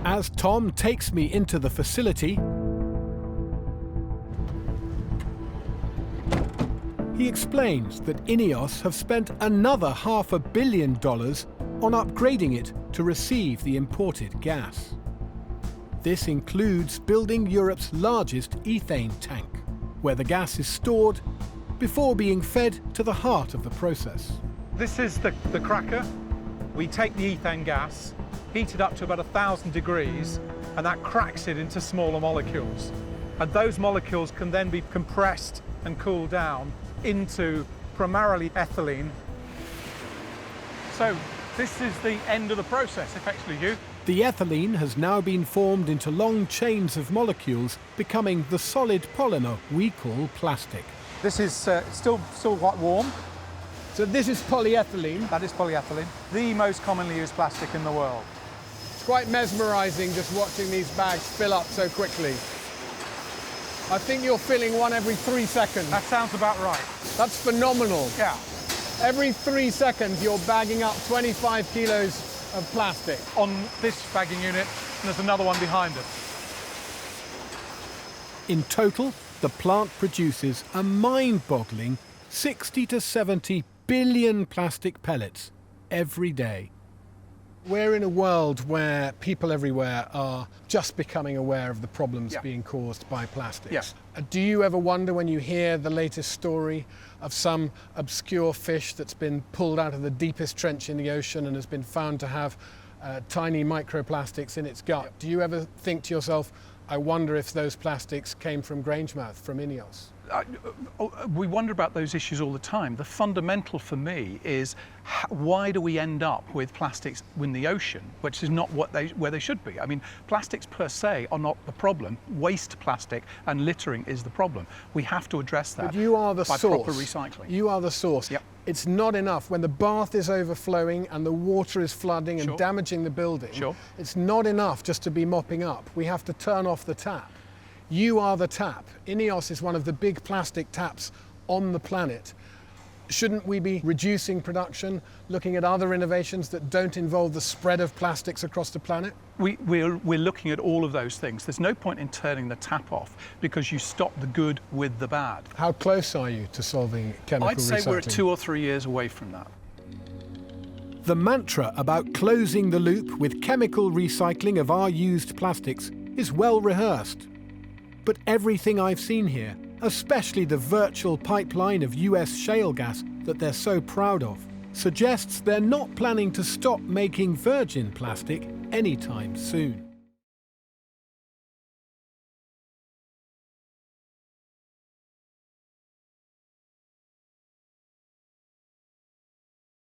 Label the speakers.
Speaker 1: As Tom takes me into the facility, he explains that Ineos have spent another $500 million on upgrading it to receive the imported gas. This includes building Europe's largest ethane tank, where the gas is stored before being fed to the heart of the process.
Speaker 2: This is the cracker. We take the ethane gas, heat it up to about 1,000 degrees, and that cracks it into smaller molecules. And those molecules can then be compressed and cooled down into primarily ethylene. So this is the end of the process, effectively, Hugh.
Speaker 1: The ethylene has now been formed into long chains of molecules, becoming the solid polymer we call plastic.
Speaker 2: This is still quite warm.
Speaker 1: So this is polyethylene.
Speaker 2: That is polyethylene, the most commonly used plastic in the world.
Speaker 1: It's quite mesmerising just watching these bags fill up so quickly. I think you're filling one every 3 seconds.
Speaker 2: That sounds about right.
Speaker 1: That's phenomenal.
Speaker 2: Yeah.
Speaker 1: Every 3 seconds you're bagging up 25 kilos of plastic.
Speaker 2: On this bagging unit, and there's another one behind us.
Speaker 1: In total, the plant produces a mind-boggling 60 to 70 billion plastic pellets every day. We're in a world where people everywhere are just becoming aware of the problems being caused by plastics.
Speaker 2: Yeah.
Speaker 1: Do you ever wonder when you hear the latest story of some obscure fish that's been pulled out of the deepest trench in the ocean and has been found to have tiny microplastics in its gut?
Speaker 2: Yeah.
Speaker 1: Do you ever think to yourself, I wonder if those plastics came from Grangemouth, from Ineos?
Speaker 2: We wonder about those issues all the time. The fundamental for me is why do we end up with plastics in the ocean, which is not where they should be. I mean, plastics per se are not the problem. Waste plastic and littering is the problem. We have to address that.
Speaker 1: But you are the
Speaker 2: by
Speaker 1: source.
Speaker 2: Proper recycling.
Speaker 1: You are the source.
Speaker 2: Yep.
Speaker 1: It's not enough when the bath is overflowing and the water is flooding and
Speaker 2: Sure.
Speaker 1: damaging the building.
Speaker 2: Sure.
Speaker 1: It's not enough just to be mopping up. We have to turn off the tap. You are the tap. Ineos is one of the big plastic taps on the planet. Shouldn't we be reducing production, looking at other innovations that don't involve the spread of plastics across the planet?
Speaker 2: We're looking at all of those things. There's no point in turning the tap off because you stop the good with the bad.
Speaker 1: How close are you to solving chemical recycling?
Speaker 2: I'd say we're 2 or 3 years away from that.
Speaker 1: The mantra about closing the loop with chemical recycling of our used plastics is well rehearsed. But everything I've seen here, especially the virtual pipeline of US shale gas that they're so proud of, suggests they're not planning to stop making virgin plastic anytime soon.